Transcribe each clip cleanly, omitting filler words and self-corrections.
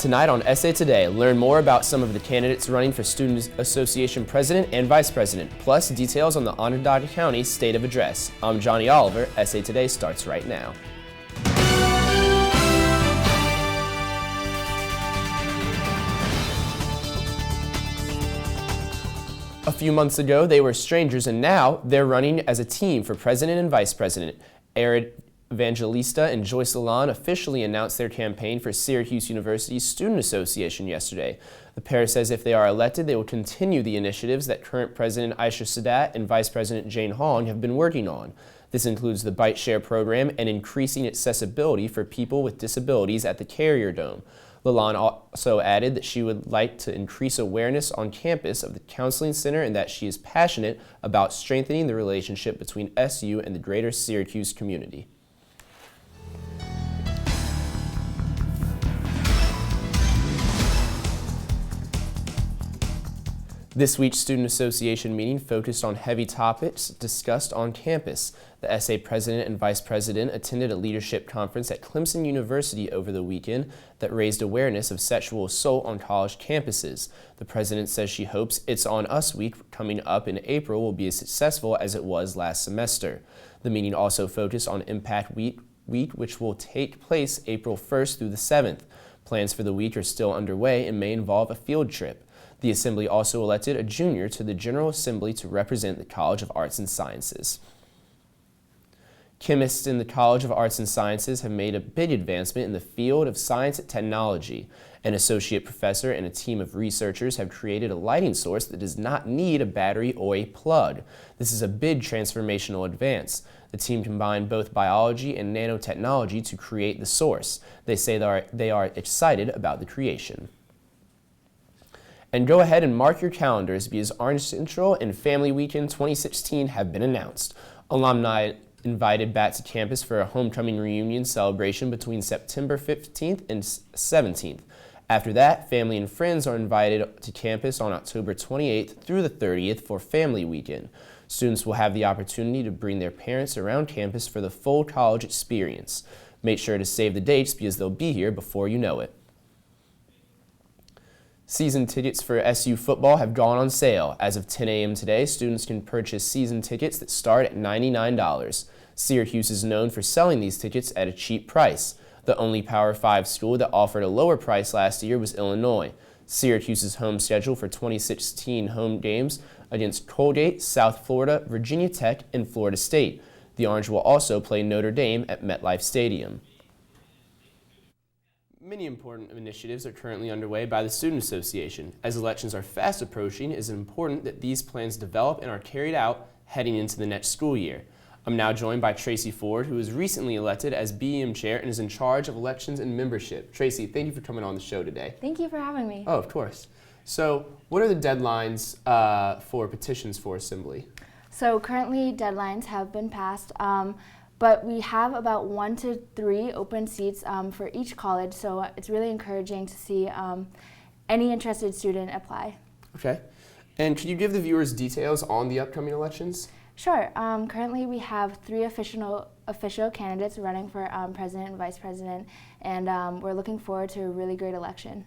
Tonight on SA Today, learn more about some of the candidates running for Student Association President and Vice President, plus details on the Onondaga County State of Address. I'm Johnny Oliver. SA Today starts right now. A few months ago, they were strangers, and now they're running as a team for president and vice president. Arid Evangelista and Joyce Lalonde officially announced their campaign for Syracuse University's Student Association yesterday. The pair says if they are elected, they will continue the initiatives that current President Aisha Sadat and Vice President Jane Hong have been working on. This includes the Bite Share program and increasing accessibility for people with disabilities at the Carrier Dome. Lalonde also added that she would like to increase awareness on campus of the Counseling Center and that she is passionate about strengthening the relationship between SU and the greater Syracuse community. This week's Student Association meeting focused on heavy topics discussed on campus. The SA President and Vice President attended a leadership conference at Clemson University over the weekend that raised awareness of sexual assault on college campuses. The President says she hopes It's On Us Week coming up in April will be as successful as it was last semester. The meeting also focused on Impact Week, which will take place April 1st through the 7th. Plans for the week are still underway and may involve a field trip. The Assembly also elected a junior to the General Assembly to represent the College of Arts and Sciences. Chemists in the College of Arts and Sciences have made a big advancement in the field of science and technology. An associate professor and a team of researchers have created a lighting source that does not need a battery or a plug. This is a big transformational advance. The team combined both biology and nanotechnology to create the source. They say they are excited about the creation. And go ahead and mark your calendars because Orange Central and Family Weekend 2016 have been announced. Alumni invited back to campus for a homecoming reunion celebration between September 15th and 17th. After that, family and friends are invited to campus on October 28th through the 30th for Family Weekend. Students will have the opportunity to bring their parents around campus for the full college experience. Make sure to save the dates because they'll be here before you know it. Season tickets for SU football have gone on sale. As of 10 a.m. today, students can purchase season tickets that start at $99. Syracuse is known for selling these tickets at a cheap price. The only Power 5 school that offered a lower price last year was Illinois. Syracuse's home schedule for 2016 home games against Colgate, South Florida, Virginia Tech, and Florida State. The Orange will also play Notre Dame at MetLife Stadium. Many important initiatives are currently underway by the Student Association. As elections are fast approaching, it is important that these plans develop and are carried out heading into the next school year. I'm now joined by Tracy Ford, who was recently elected as BEM Chair and is in charge of elections and membership. Tracy, thank you for coming on the show today. Thank you for having me. Oh, of course. So, what are the deadlines for petitions for Assembly? So currently deadlines have been passed. But we have about 1 to 3 open seats for each college, so it's really encouraging to see any interested student apply. Okay. And could you give the viewers details on the upcoming elections? Sure. Currently we have 3 official candidates running for president and vice president, and we're looking forward to a really great election.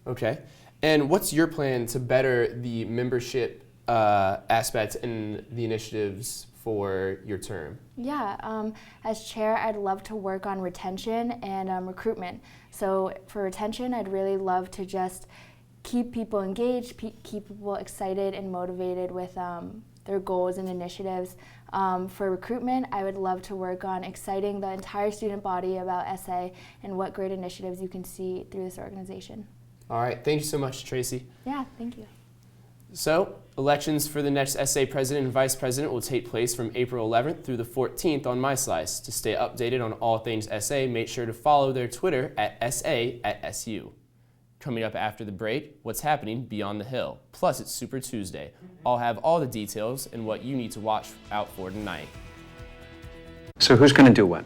Okay. And what's your plan to better the membership aspect and the initiatives for your term? Yeah, as chair, I'd love to work on retention and recruitment. So for retention, I'd really love to just keep people engaged, keep people excited and motivated with their goals and initiatives. For recruitment, I would love to work on exciting the entire student body about SA and what great initiatives you can see through this organization. All right, thank you so much, Tracy. Yeah, thank you. So, elections for the next SA President and Vice President will take place from April 11th through the 14th on MySlice. To stay updated on all things SA, make sure to follow their Twitter at SA@SU. Coming up after the break, what's happening beyond the hill. Plus, it's Super Tuesday. I'll have all the details and what you need to watch out for tonight. So who's going to do what?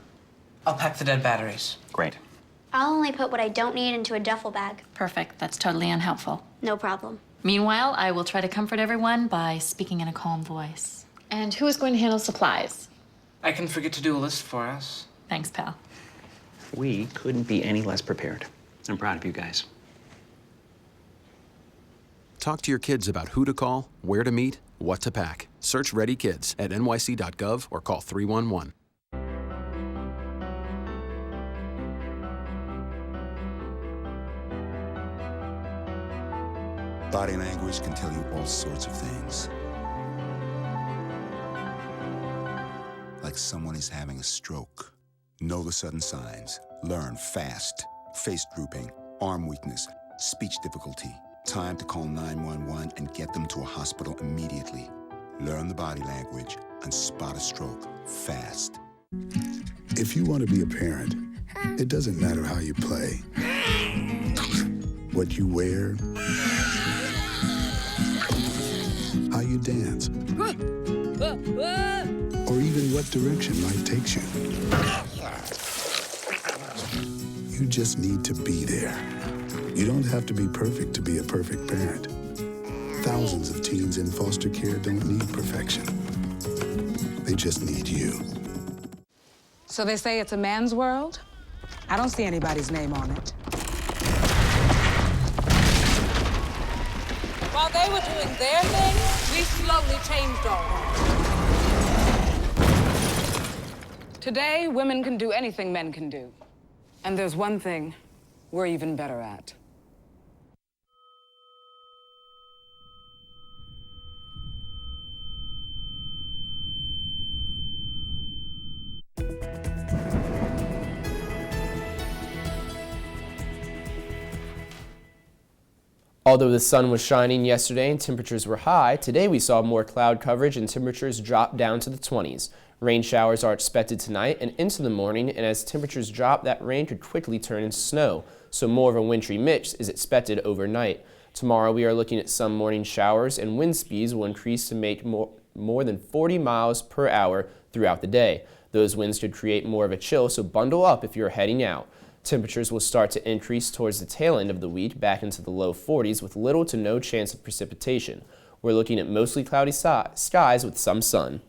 I'll pack the dead batteries. Great. I'll only put what I don't need into a duffel bag. Perfect. That's totally unhelpful. No problem. Meanwhile, I will try to comfort everyone by speaking in a calm voice. And who is going to handle supplies? I can forget to do a list for us. Thanks, pal. We couldn't be any less prepared. I'm proud of you guys. Talk to your kids about who to call, where to meet, what to pack. Search Ready Kids at nyc.gov or call 311. Body language can tell you all sorts of things. Like someone is having a stroke. Know the sudden signs. Learn fast. Face drooping, arm weakness, speech difficulty. Time to call 911 and get them to a hospital immediately. Learn the body language and spot a stroke fast. If you want to be a parent, it doesn't matter how you play, what you wear, how you dance, or even what direction life takes you. You just need to be there. You don't have to be perfect to be a perfect parent. Thousands of teens in foster care don't need perfection. They just need you. So they say it's a man's world? I don't see anybody's name on it. While they were doing their thing, we slowly changed all that. Today, women can do anything men can do. And there's one thing we're even better at. Although the sun was shining yesterday and temperatures were high, today we saw more cloud coverage and temperatures drop down to the 20s. Rain showers are expected tonight and into the morning, and as temperatures drop, that rain could quickly turn into snow, so more of a wintry mix is expected overnight. Tomorrow we are looking at some morning showers, and wind speeds will increase to make more than 40 miles per hour throughout the day. Those winds could create more of a chill, so bundle up if you're heading out. Temperatures will start to increase towards the tail end of the week, back into the low 40s with little to no chance of precipitation. We're looking at mostly cloudy skies with some sun.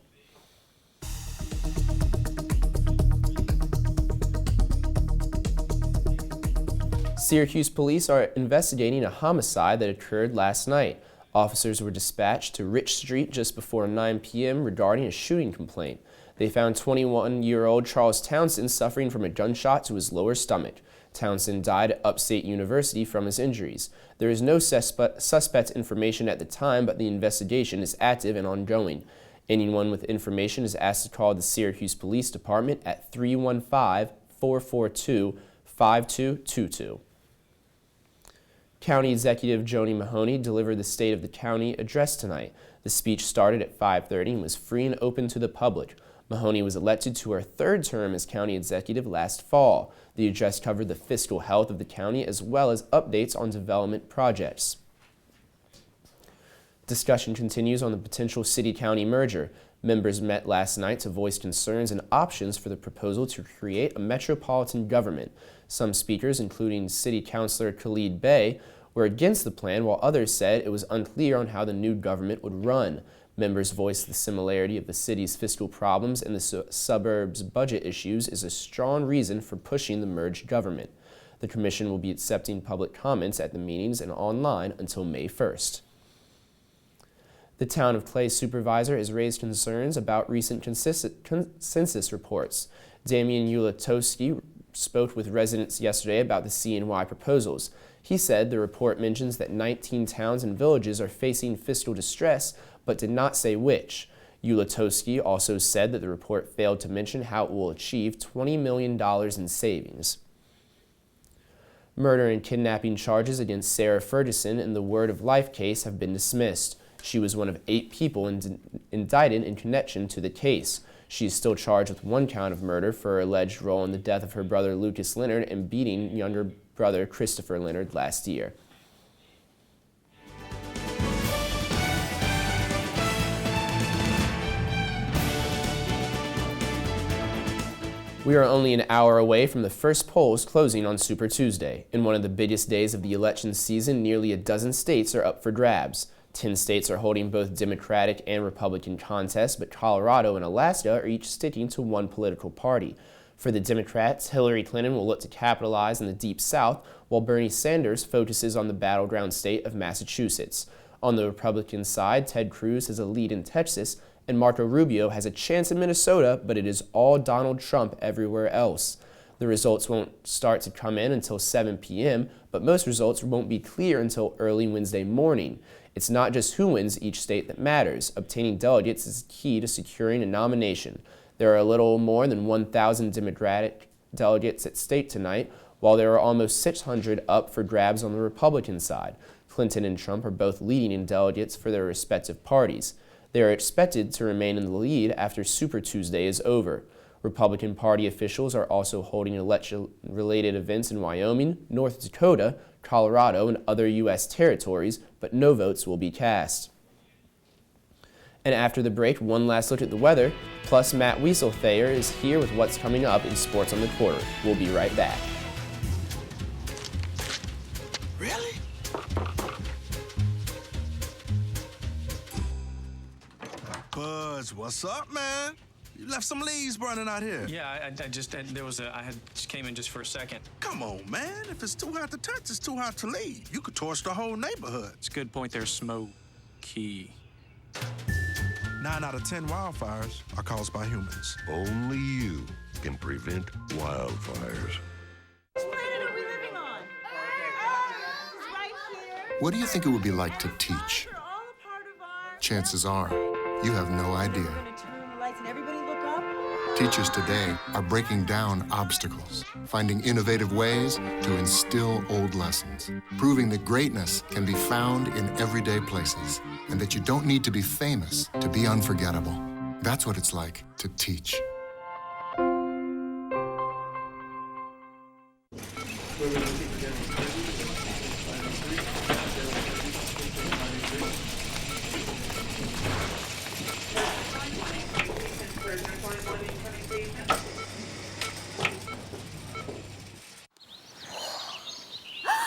Syracuse police are investigating a homicide that occurred last night. Officers were dispatched to Rich Street just before 9 p.m. regarding a shooting complaint. They found 21-year-old Charles Townsend suffering from a gunshot to his lower stomach. Townsend died at Upstate University from his injuries. There is no suspect information at the time, but the investigation is active and ongoing. Anyone with information is asked to call the Syracuse Police Department at 315-442-5222. County Executive Joni Mahoney delivered the State of the County address tonight. The speech started at 5:30 and was free and open to the public. Mahoney was elected to her third term as county executive last fall. The address covered the fiscal health of the county as well as updates on development projects. Discussion continues on the potential city-county merger. Members met last night to voice concerns and options for the proposal to create a metropolitan government. Some speakers, including City Councilor Khalid Bey, were against the plan, while others said it was unclear on how the new government would run. Members voiced the similarity of the city's fiscal problems and the suburbs' budget issues is a strong reason for pushing the merged government. The commission will be accepting public comments at the meetings and online until May 1st. The Town of Clay supervisor has raised concerns about recent census reports. Damian Ulatowski spoke with residents yesterday about the CNY proposals. He said the report mentions that 19 towns and villages are facing fiscal distress, but did not say which. Ulatowski also said that the report failed to mention how it will achieve $20 million in savings. Murder and kidnapping charges against Sarah Ferguson in the Word of Life case have been dismissed. She was one of 8 people indicted in connection to the case. She is still charged with 1 count of murder for her alleged role in the death of her brother Lucas Leonard and beating younger brother Christopher Leonard last year. We are only an hour away from the first polls closing on Super Tuesday. In one of the biggest days of the election season, nearly a dozen states are up for grabs. 10 states are holding both Democratic and Republican contests, but Colorado and Alaska are each sticking to one political party. For the Democrats, Hillary Clinton will look to capitalize in the Deep South, while Bernie Sanders focuses on the battleground state of Massachusetts. On the Republican side, Ted Cruz has a lead in Texas, and Marco Rubio has a chance in Minnesota, but it is all Donald Trump everywhere else. The results won't start to come in until 7 p.m., but most results won't be clear until early Wednesday morning. It's not just who wins each state that matters. Obtaining delegates is key to securing a nomination. There are a little more than 1,000 Democratic delegates at stake tonight, while there are almost 600 up for grabs on the Republican side. Clinton and Trump are both leading in delegates for their respective parties. They are expected to remain in the lead after Super Tuesday is over. Republican Party officials are also holding election-related events in Wyoming, North Dakota, Colorado, and other U.S. territories, but no votes will be cast. And after the break, one last look at the weather, plus Matt Wieselthayer is here with what's coming up in Sports on the Quarter. We'll be right back. Really? Buzz, what's up, man? You left some leaves burning out here. Yeah, I just came in just for a second. Come on, man. If it's too hot to touch, it's too hot to leave. You could torch the whole neighborhood. It's a good point there, Smokey. 9 out of 10 wildfires are caused by humans. Only you can prevent wildfires. What planet are we living on? Right here. What do you think it would be like to teach? Chances are, you have no idea. Teachers today are breaking down obstacles, finding innovative ways to instill old lessons, proving that greatness can be found in everyday places, and that you don't need to be famous to be unforgettable. That's what it's like to teach.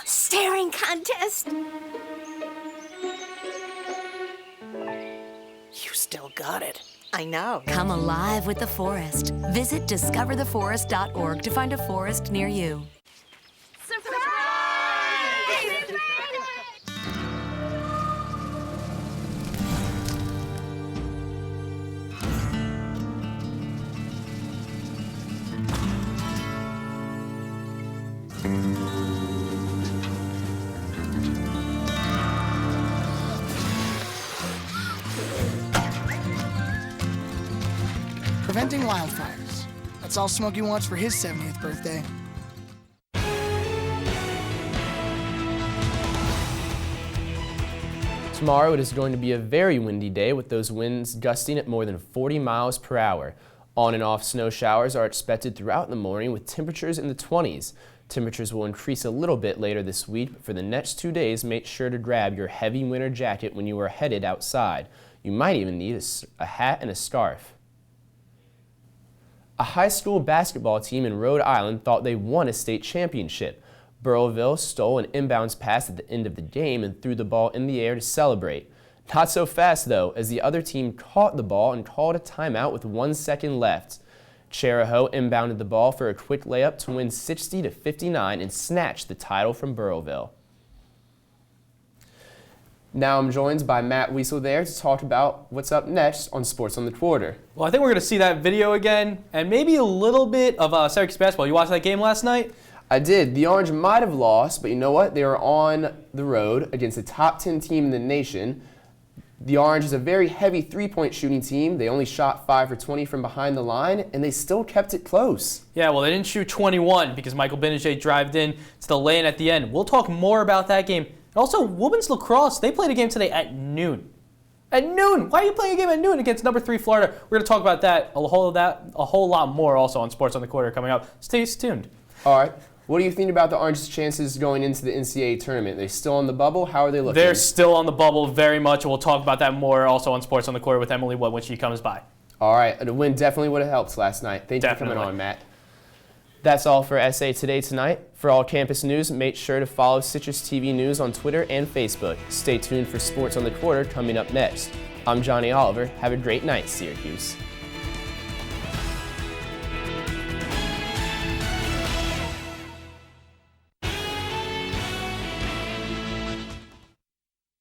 Staring contest. You still got it. I know. Come alive with the forest. Visit discovertheforest.org to find a forest near you. Preventing wildfires. That's all Smokey wants for his 70th birthday. Tomorrow it is going to be a very windy day with those winds gusting at more than 40 miles per hour. On and off snow showers are expected throughout the morning with temperatures in the 20s. Temperatures will increase a little bit later this week, but for the next 2 days, make sure to grab your heavy winter jacket when you are headed outside. You might even need a hat and a scarf. A high school basketball team in Rhode Island thought they won a state championship. Burrillville stole an inbounds pass at the end of the game and threw the ball in the air to celebrate. Not so fast, though, as the other team caught the ball and called a timeout with 1 second left. Chariho inbounded the ball for a quick layup to win 60-59 and snatch the title from Burrillville. Now I'm joined by Matt Wieselthayer to talk about what's up next on Sports on the Quarter. Well, I think we're going to see that video again and maybe a little bit of Syracuse basketball. You watched that game last night? I did. The Orange might have lost, but you know what? They were on the road against a top 10 team in the nation. The Orange is a very heavy three-point shooting team. They only shot 5 for 20 from behind the line, and they still kept it close. Yeah, well, they didn't shoot 21 because Michael Benajay drived in to the lane at the end. We'll talk more about that game. And also, women's lacrosse, they played a game today at noon. At noon! Why are you playing a game at noon against number 3 Florida? We're going to talk about that, a whole lot more also on Sports on the Quarter coming up. Stay tuned. All right. What do you think about the Orange's chances going into the NCAA tournament? They're still on the bubble? How are they looking? They're still on the bubble very much, and we'll talk about that more also on Sports on the Quarter with Emily Wood when she comes by. All right. The win definitely would have helped last night. Thank you for coming on, Matt. That's all for SA Today tonight. For all campus news, make sure to follow Citrus TV News on Twitter and Facebook. Stay tuned for Sports on the Quarter coming up next. I'm Johnny Oliver. Have a great night, Syracuse.